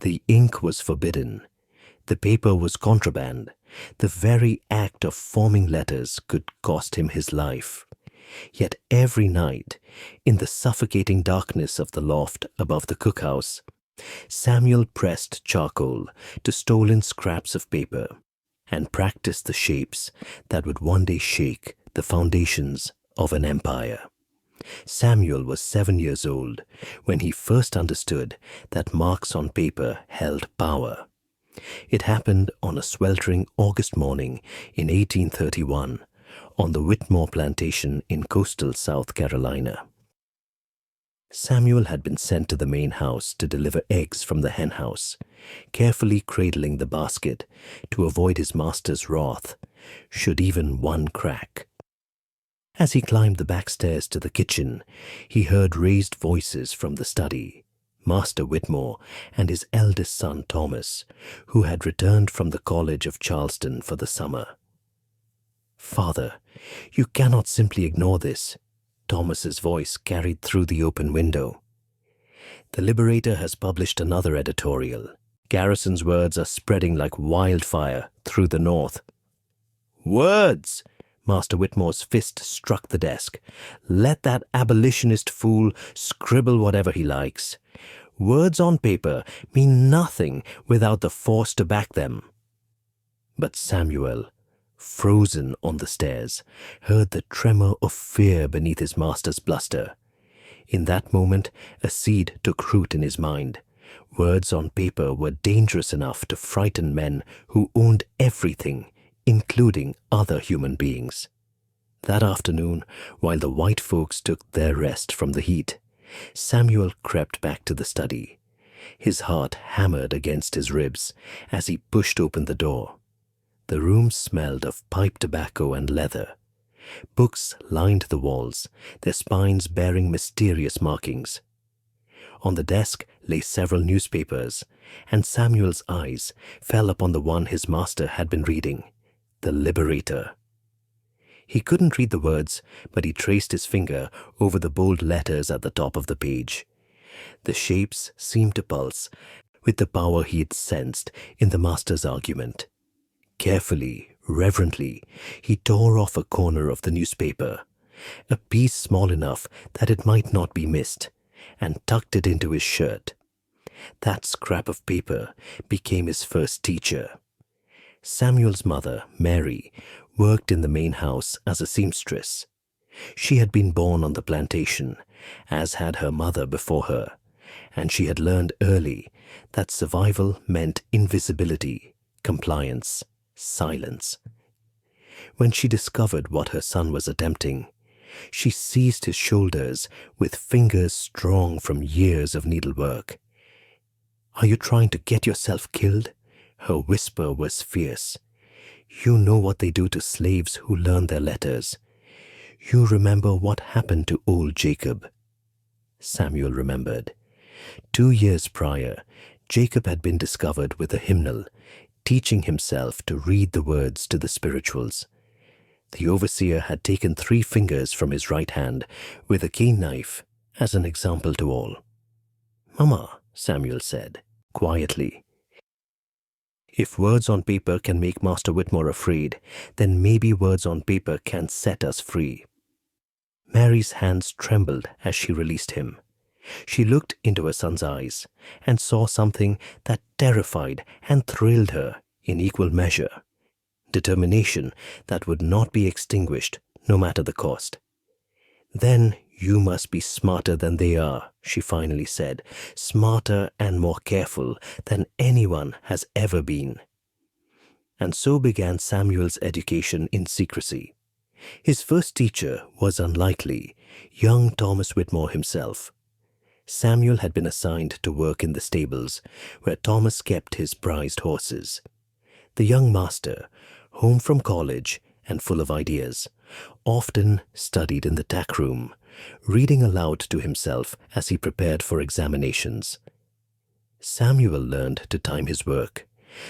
The ink was forbidden. The paper was contraband. The very act of forming letters could cost him his life. Yet every night, in the suffocating darkness of the loft above the cookhouse, Samuel pressed charcoal to stolen scraps of paper and practiced the shapes that would one day shake the foundations of an empire. Samuel was 7 years old when he first understood that marks on paper held power. It happened on a sweltering August morning in 1831 on the Whitmore plantation in coastal South Carolina. Samuel had been sent to the main house to deliver eggs from the hen house, carefully cradling the basket to avoid his master's wrath should even one crack. As he climbed the back stairs to the kitchen, he heard raised voices from the study. Master Whitmore and his eldest son Thomas, who had returned from the College of Charleston for the summer. "Father, you cannot simply ignore this," Thomas's voice carried through the open window. "The Liberator has published another editorial. Garrison's words are spreading like wildfire through the North." "Words!" Master Whitmore's fist struck the desk. "Let that abolitionist fool scribble whatever he likes. Words on paper mean nothing without the force to back them." But Samuel, frozen on the stairs, heard the tremor of fear beneath his master's bluster. In that moment, a seed took root in his mind. Words on paper were dangerous enough to frighten men who owned everything, including other human beings. That afternoon, while the white folks took their rest from the heat, Samuel crept back to the study. His heart hammered against his ribs as he pushed open the door. The room smelled of pipe tobacco and leather. Books lined the walls, their spines bearing mysterious markings. On the desk lay several newspapers, and Samuel's eyes fell upon the one his master had been reading, The Liberator. He couldn't read the words, but he traced his finger over the bold letters at the top of the page. The shapes seemed to pulse with the power he had sensed in the master's argument. Carefully, reverently, he tore off a corner of the newspaper, a piece small enough that it might not be missed, and tucked it into his shirt. That scrap of paper became his first teacher. Samuel's mother, Mary, worked in the main house as a seamstress. She had been born on the plantation, as had her mother before her, and she had learned early that survival meant invisibility, compliance, silence. When she discovered what her son was attempting, she seized his shoulders with fingers strong from years of needlework. "Are you trying to get yourself killed?" Her whisper was fierce. "You know what they do to slaves who learn their letters. You remember what happened to old Jacob." Samuel remembered. 2 years prior, Jacob had been discovered with a hymnal, teaching himself to read the words to the spirituals. The overseer had taken 3 fingers from his right hand with a keen knife as an example to all. "Mama," Samuel said, quietly, "if words on paper can make Master Whitmore afraid, then maybe words on paper can set us free." Mary's hands trembled as she released him. She looked into her son's eyes and saw something that terrified and thrilled her in equal measure. Determination that would not be extinguished no matter the cost. "Then you must be smarter than they are," she finally said, "smarter and more careful than anyone has ever been." And so began Samuel's education in secrecy. His first teacher was unlikely, young Thomas Whitmore himself. Samuel had been assigned to work in the stables, where Thomas kept his prized horses. The young master, home from college and full of ideas, often studied in the tack room, reading aloud to himself as he prepared for examinations. Samuel learned to time his work,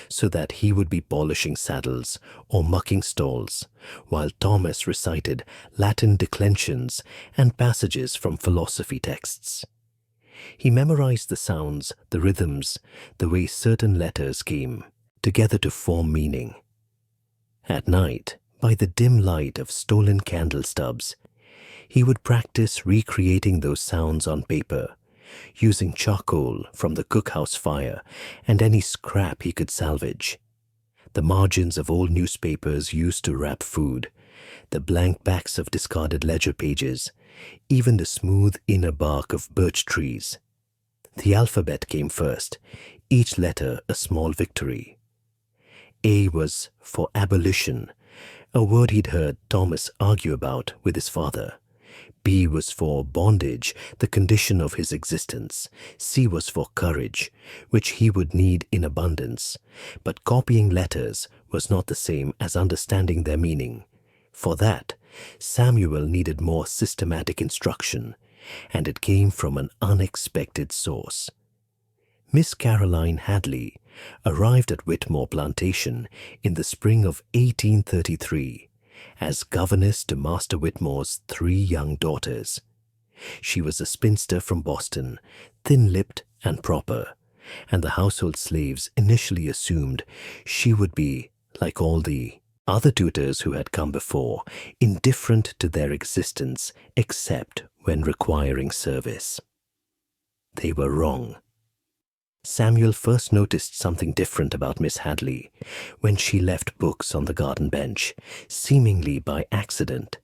so that he would be polishing saddles or mucking stalls, while Thomas recited Latin declensions and passages from philosophy texts. He memorized the sounds, the rhythms, the way certain letters came together to form meaning. At night, by the dim light of stolen candle stubs, he would practice recreating those sounds on paper, using charcoal from the cookhouse fire and any scrap he could salvage. The margins of old newspapers used to wrap food, the blank backs of discarded ledger pages, even the smooth inner bark of birch trees. The alphabet came first, each letter a small victory. A was for abolition, a word he'd heard Thomas argue about with his father. B was for bondage, the condition of his existence. C was for courage, which he would need in abundance. But copying letters was not the same as understanding their meaning. For that, Samuel needed more systematic instruction, and it came from an unexpected source. Miss Caroline Hadley arrived at Whitmore Plantation in the spring of 1833 as governess to Master Whitmore's 3 young daughters. She was a spinster from Boston, thin-lipped and proper, and the household slaves initially assumed she would be, like all the other tutors who had come before, indifferent to their existence except when requiring service. They were wrong. Samuel first noticed something different about Miss Hadley when she left books on the garden bench, seemingly by accident.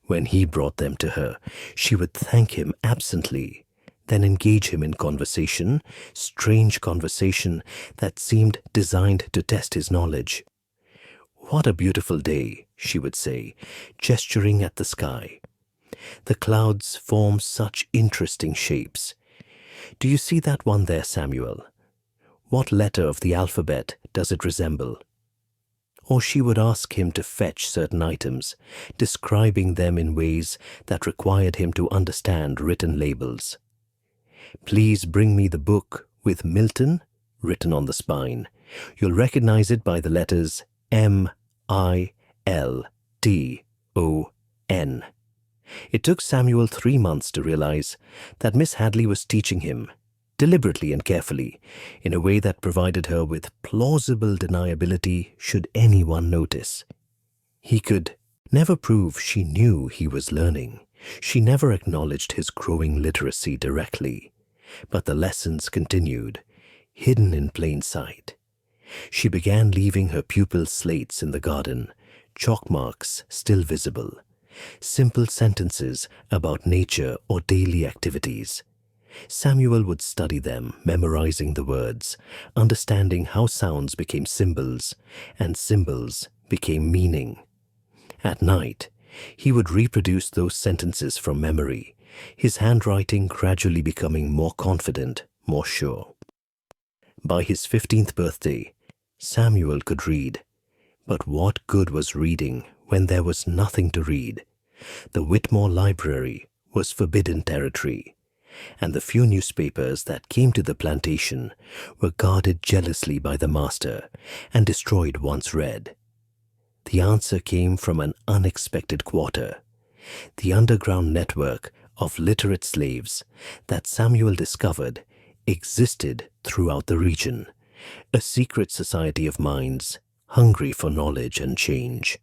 When he brought them to her, she would thank him absently, then engage him in conversation, strange conversation that seemed designed to test his knowledge. "What a beautiful day," she would say, gesturing at the sky. "The clouds form such interesting shapes. Do you see that one there, Samuel? What letter of the alphabet does it resemble?" Or she would ask him to fetch certain items, describing them in ways that required him to understand written labels. "Please bring me the book with Milton written on the spine. You'll recognize it by the letters M-I-L-T-O-N. It took Samuel 3 months to realize that Miss Hadley was teaching him, deliberately and carefully, in a way that provided her with plausible deniability should anyone notice. He could never prove she knew he was learning. She never acknowledged his growing literacy directly. But the lessons continued, hidden in plain sight. She began leaving her pupils' slates in the garden, chalk marks still visible, simple sentences about nature or daily activities. Samuel would study them, memorizing the words, understanding how sounds became symbols, and symbols became meaning. At night, he would reproduce those sentences from memory, his handwriting gradually becoming more confident, more sure. By his 15th birthday, Samuel could read. But what good was reading when there was nothing to read? The Whitmore Library was forbidden territory, and the few newspapers that came to the plantation were guarded jealously by the master and destroyed once read. The answer came from an unexpected quarter, the underground network of literate slaves that Samuel discovered existed throughout the region, a secret society of minds hungry for knowledge and change.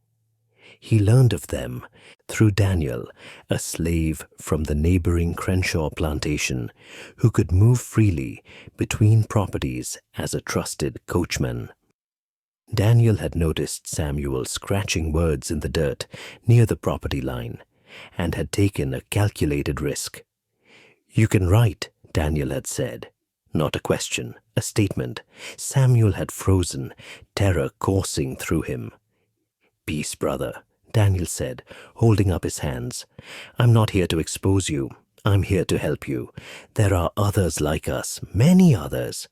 He learned of them through Daniel, a slave from the neighboring Crenshaw plantation who could move freely between properties as a trusted coachman. Daniel had noticed Samuel scratching words in the dirt near the property line and had taken a calculated risk. "You can write," Daniel had said. Not a question, a statement. Samuel had frozen, terror coursing through him. "Peace, brother," Daniel said, holding up his hands. "I'm not here to expose you. I'm here to help you. There are others like us, many others."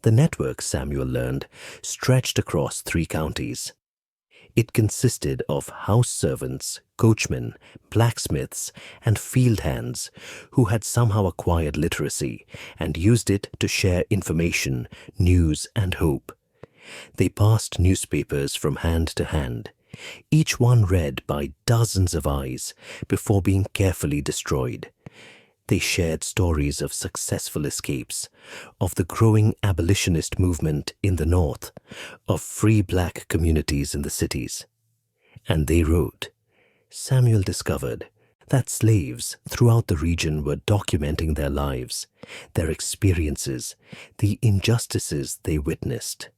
The network, Samuel learned, stretched across 3 counties. It consisted of house servants, coachmen, blacksmiths, and field hands who had somehow acquired literacy and used it to share information, news, and hope. They passed newspapers from hand to hand, each one read by dozens of eyes before being carefully destroyed. They shared stories of successful escapes, of the growing abolitionist movement in the North, of free black communities in the cities. And they wrote, Samuel discovered that slaves throughout the region were documenting their lives, their experiences, the injustices they witnessed.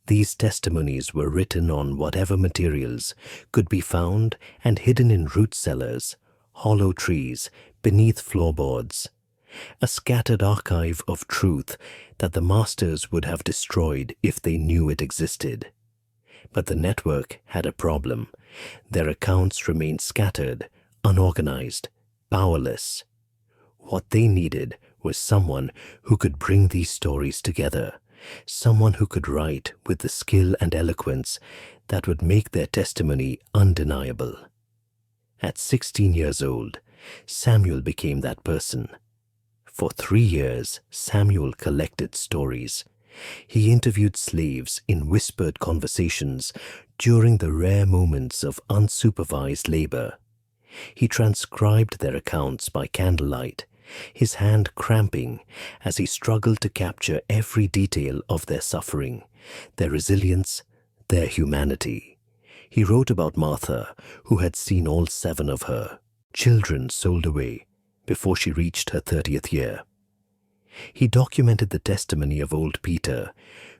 These testimonies were written on whatever materials could be found and hidden in root cellars, hollow trees, beneath floorboards, a scattered archive of truth that the masters would have destroyed if they knew it existed. But the network had a problem. Their accounts remained scattered, unorganized, powerless. What they needed was someone who could bring these stories together, someone who could write with the skill and eloquence that would make their testimony undeniable. At 16 years old, Samuel became that person. For 3 years, Samuel collected stories. He interviewed slaves in whispered conversations during the rare moments of unsupervised labor. He transcribed their accounts by candlelight, his hand cramping as he struggled to capture every detail of their suffering, their resilience, their humanity. He wrote about Martha, who had seen all 7 of her children sold away before she reached her 30th year. He documented the testimony of old Peter,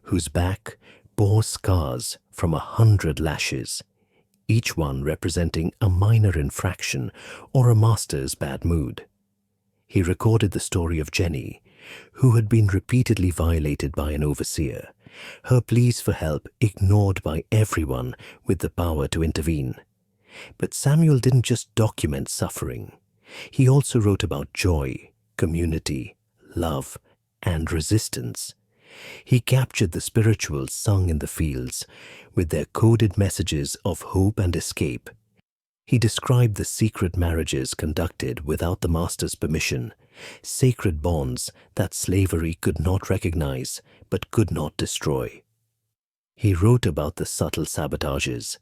whose back bore scars from 100 lashes, each one representing a minor infraction or a master's bad mood. He recorded the story of Jenny, who had been repeatedly violated by an overseer, her pleas for help ignored by everyone with the power to intervene. But Samuel didn't just document suffering. He also wrote about joy, community, love, and resistance. He captured the spirituals sung in the fields with their coded messages of hope and escape. He described the secret marriages conducted without the master's permission, sacred bonds that slavery could not recognize but could not destroy. He wrote about the subtle sabotages,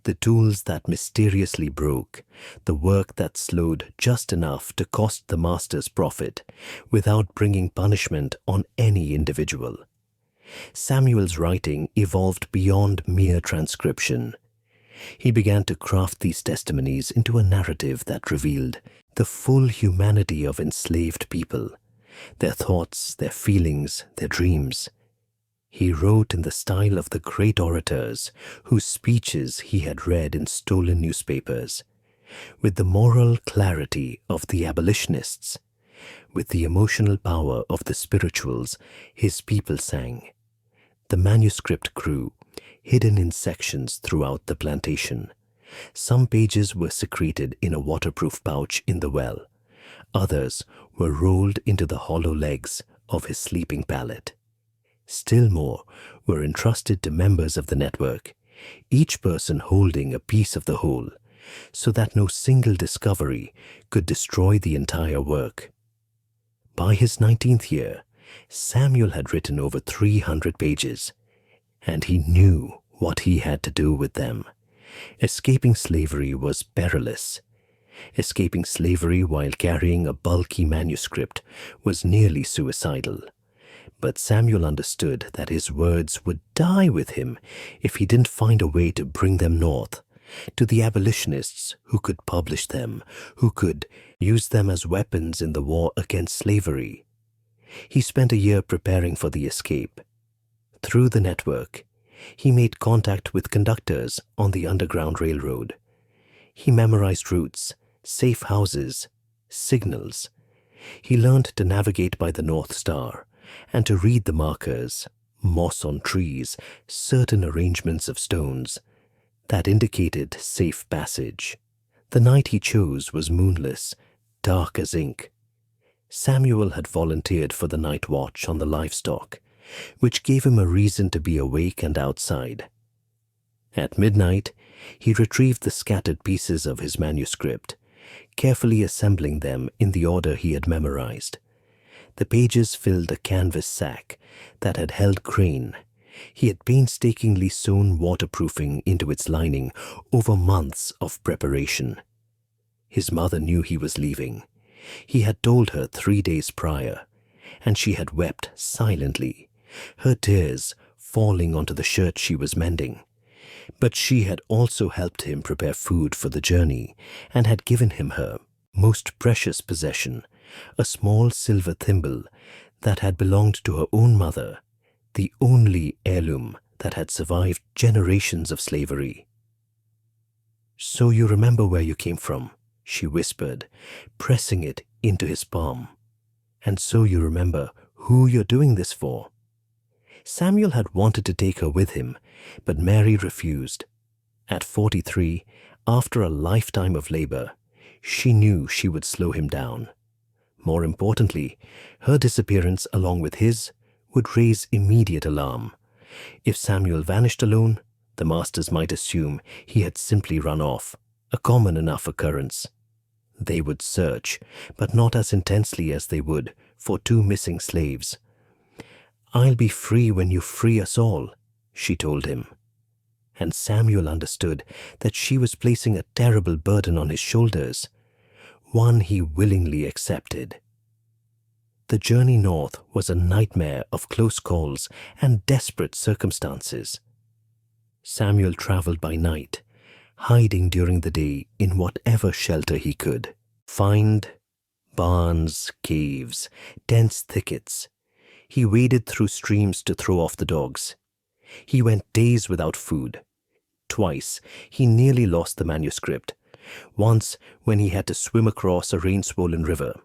the tools that mysteriously broke, the work that slowed just enough to cost the master's profit without bringing punishment on any individual. Samuel's writing evolved beyond mere transcription. He began to craft these testimonies into a narrative that revealed the full humanity of enslaved people, their thoughts, their feelings, their dreams. He wrote in the style of the great orators whose speeches he had read in stolen newspapers, with the moral clarity of the abolitionists, with the emotional power of the spirituals his people sang. The manuscript grew, hidden in sections throughout the plantation. Some pages were secreted in a waterproof pouch in the well. Others were rolled into the hollow legs of his sleeping pallet. Still more were entrusted to members of the network, each person holding a piece of the whole, so that no single discovery could destroy the entire work. By his 19th year, Samuel had written over 300 pages, and he knew what he had to do with them. Escaping slavery was perilous. Escaping slavery while carrying a bulky manuscript was nearly suicidal. But Samuel understood that his words would die with him if he didn't find a way to bring them north, to the abolitionists who could publish them, who could use them as weapons in the war against slavery. He spent a year preparing for the escape. Through the network, he made contact with conductors on the Underground Railroad. He memorized routes, safe houses, signals. He learned to navigate by the North Star and to read the markers, moss on trees, certain arrangements of stones that indicated safe passage. The night he chose was moonless, dark as ink. Samuel had volunteered for the night watch on the livestock, which gave him a reason to be awake and outside. At midnight, he retrieved the scattered pieces of his manuscript, carefully assembling them in the order he had memorized. The pages filled a canvas sack that had held grain. He had painstakingly sewn waterproofing into its lining over months of preparation. His mother knew he was leaving. He had told her 3 days prior, and she had wept silently, her tears falling onto the shirt she was mending. But she had also helped him prepare food for the journey and had given him her most precious possession, a small silver thimble that had belonged to her own mother, the only heirloom that had survived generations of slavery. "So you remember where you came from," she whispered, pressing it into his palm. "And so you remember who you're doing this for." Samuel had wanted to take her with him, but Mary refused. At 43, after a lifetime of labor, she knew she would slow him down. More importantly, her disappearance along with his would raise immediate alarm. If Samuel vanished alone, the masters might assume he had simply run off, a common enough occurrence. They would search, but not as intensely as they would for 2 missing slaves. "I'll be free when you free us all," she told him. And Samuel understood that she was placing a terrible burden on his shoulders, one he willingly accepted. The journey north was a nightmare of close calls and desperate circumstances. Samuel traveled by night, hiding during the day in whatever shelter he could find: barns, caves, dense thickets. He waded through streams to throw off the dogs. He went days without food. Twice he nearly lost the manuscript, once when he had to swim across a rain-swollen river,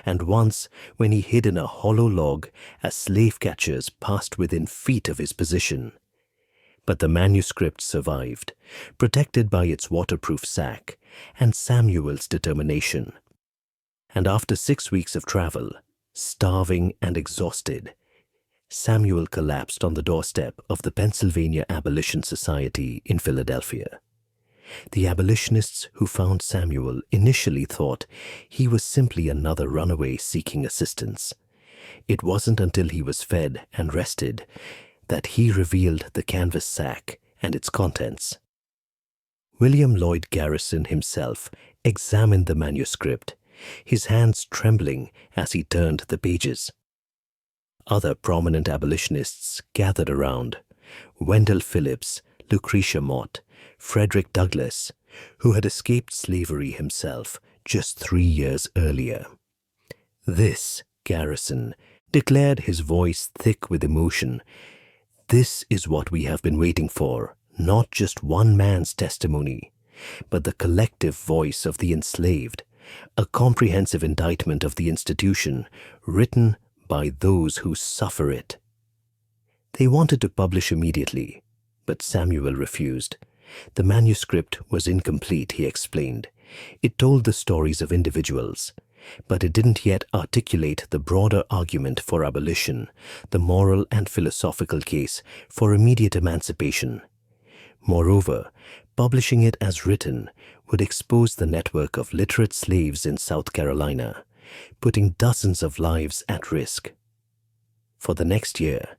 and once when he hid in a hollow log as slave catchers passed within feet of his position. But the manuscript survived, protected by its waterproof sack and Samuel's determination. And after 6 weeks of travel, starving and exhausted, Samuel collapsed on the doorstep of the Pennsylvania Abolition Society in Philadelphia. The abolitionists who found Samuel initially thought he was simply another runaway seeking assistance. It wasn't until he was fed and rested that he revealed the canvas sack and its contents. William Lloyd Garrison himself examined the manuscript, his hands trembling as he turned the pages. Other prominent abolitionists gathered around: Wendell Phillips, Lucretia Mott, Frederick Douglass, who had escaped slavery himself just 3 years earlier. "This," Garrison declared, his voice thick with emotion, "this is what we have been waiting for, not just one man's testimony, but the collective voice of the enslaved, a comprehensive indictment of the institution written by those who suffer it." They wanted to publish immediately, but Samuel refused. The manuscript was incomplete, he explained. It told the stories of individuals, but it didn't yet articulate the broader argument for abolition, the moral and philosophical case for immediate emancipation. Moreover, publishing it as written would expose the network of literate slaves in South Carolina, putting dozens of lives at risk. For the next year,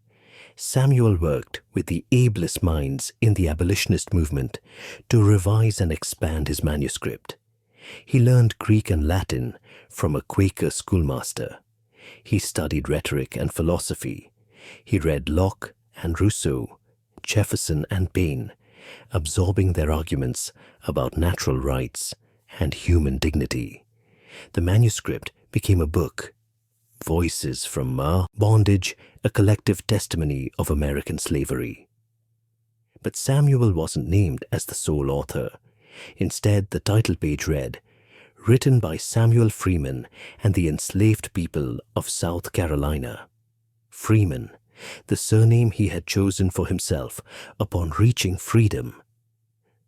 Samuel worked with the ablest minds in the abolitionist movement to revise and expand his manuscript. He learned Greek and Latin from a Quaker schoolmaster. He studied rhetoric and philosophy. He read Locke and Rousseau, Jefferson and Paine, absorbing their arguments about natural rights and human dignity. The manuscript became a book, Voices from Bondage, a collective testimony of American slavery. But Samuel wasn't named as the sole author. Instead, the title page read, "Written by Samuel Freeman and the enslaved people of South Carolina." Freeman, the surname he had chosen for himself upon reaching freedom.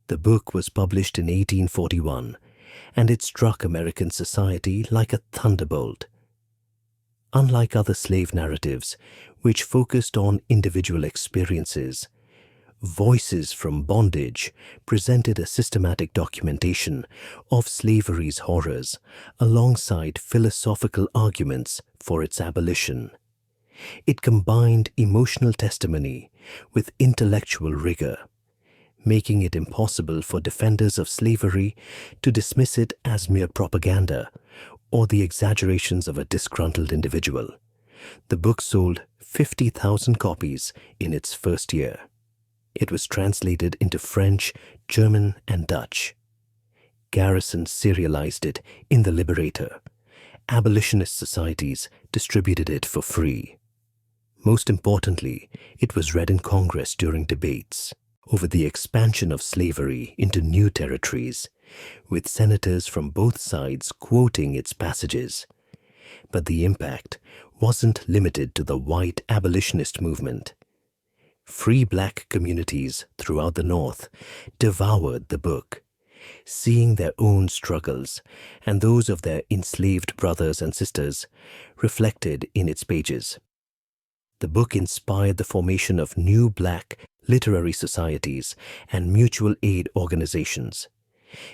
The book was published in 1841, and it struck American society like a thunderbolt. Unlike other slave narratives, which focused on individual experiences, Voices from Bondage presented a systematic documentation of slavery's horrors alongside philosophical arguments for its abolition. It combined emotional testimony with intellectual rigor, making it impossible for defenders of slavery to dismiss it as mere propaganda or the exaggerations of a disgruntled individual. The book sold 50,000 copies in its first year. It was translated into French, German, and Dutch. Garrison serialized it in The Liberator. Abolitionist societies distributed it for free. Most importantly, it was read in Congress during debates over the expansion of slavery into new territories, with senators from both sides quoting its passages. But the impact wasn't limited to the white abolitionist movement. Free black communities throughout the North devoured the book, seeing their own struggles and those of their enslaved brothers and sisters reflected in its pages. The book inspired the formation of new black literary societies and mutual aid organizations.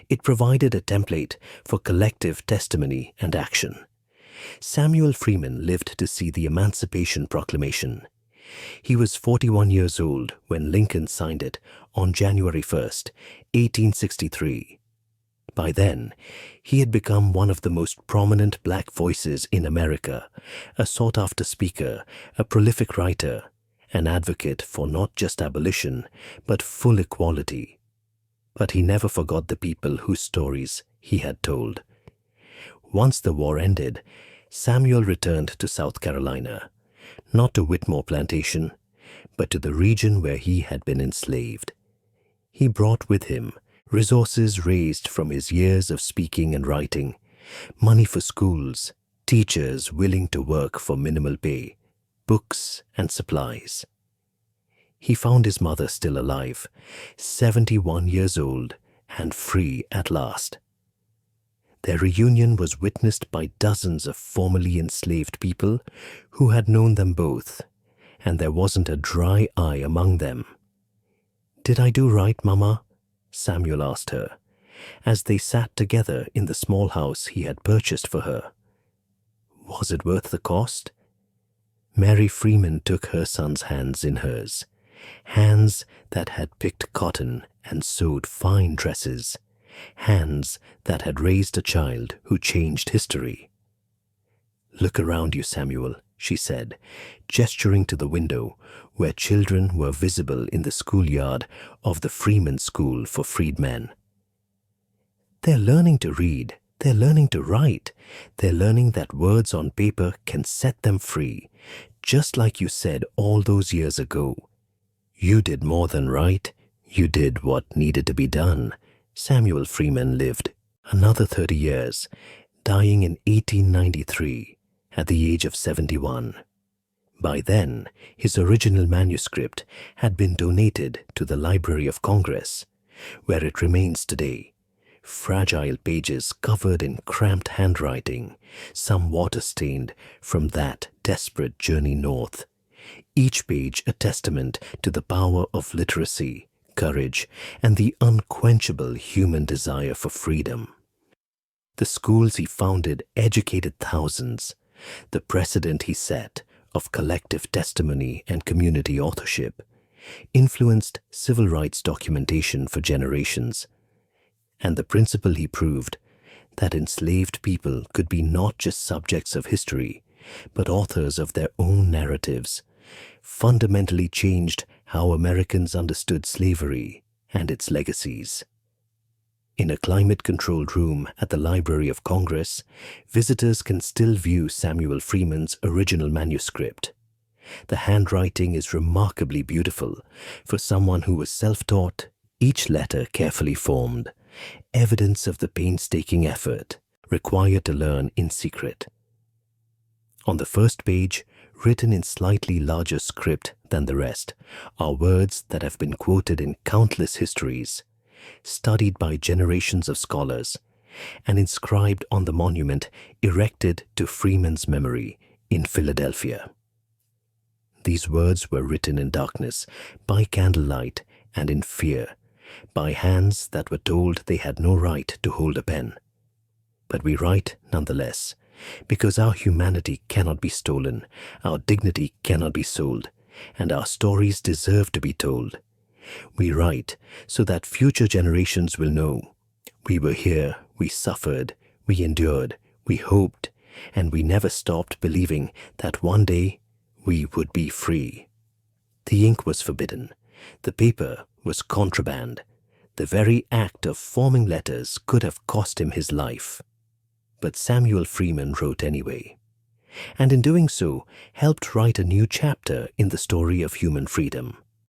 It provided a template for collective testimony and action. Samuel Freeman lived to see the Emancipation Proclamation. He was 41 years old when Lincoln signed it on January 1st, 1863. By then, he had become one of the most prominent black voices in America, a sought-after speaker, a prolific writer, an advocate for not just abolition, but full equality. But he never forgot the people whose stories he had told. Once the war ended, Samuel returned to South Carolina, not to Whitmore Plantation, but to the region where he had been enslaved. He brought with him resources raised from his years of speaking and writing, money for schools, teachers willing to work for minimal pay, books and supplies. He found his mother still alive, 71 years old and free at last. Their reunion was witnessed by dozens of formerly enslaved people who had known them both, and there wasn't a dry eye among them. "Did I do right, Mama?" Samuel asked her, as they sat together in the small house he had purchased for her. Was it worth the cost? Mary Freeman took her son's hands in hers, hands that had picked cotton and sewed fine dresses, hands that had raised a child who changed history. "Look around you, Samuel," she said, gesturing to the window where children were visible in the schoolyard of the Freeman School for Freedmen. "They're learning to read, they're learning to write, they're learning that words on paper can set them free, just like you said all those years ago. You did more than write, you did what needed to be done." Samuel Freeman lived another 30 years, dying in 1893 at the age of 71. By then, his original manuscript had been donated to the Library of Congress, where it remains today, fragile pages covered in cramped handwriting, some water-stained from that desperate journey north, each page a testament to the power of literacy, courage, and the unquenchable human desire for freedom. The schools he founded educated thousands. The precedent he set of collective testimony and community authorship influenced civil rights documentation for generations. And the principle he proved, that enslaved people could be not just subjects of history, but authors of their own narratives, fundamentally changed how Americans understood slavery and its legacies. In a climate-controlled room at the Library of Congress, visitors can still view Samuel Freeman's original manuscript. The handwriting is remarkably beautiful for someone who was self-taught, each letter carefully formed, evidence of the painstaking effort required to learn in secret. On the first page, written in slightly larger script than the rest, are words that have been quoted in countless histories, studied by generations of scholars, and inscribed on the monument erected to Freeman's memory in Philadelphia. These words were written in darkness, by candlelight, and in fear, by hands that were told they had no right to hold a pen. But we write nonetheless, because our humanity cannot be stolen, our dignity cannot be sold, and our stories deserve to be told. We write so that future generations will know we were here, we suffered, we endured, We hoped, and we never stopped believing that one day we would be free. The ink was forbidden. The paper was contraband. The very act of forming letters could have cost him his life. But Samuel Freeman wrote anyway, and in doing so helped write a new chapter in the story of human freedom.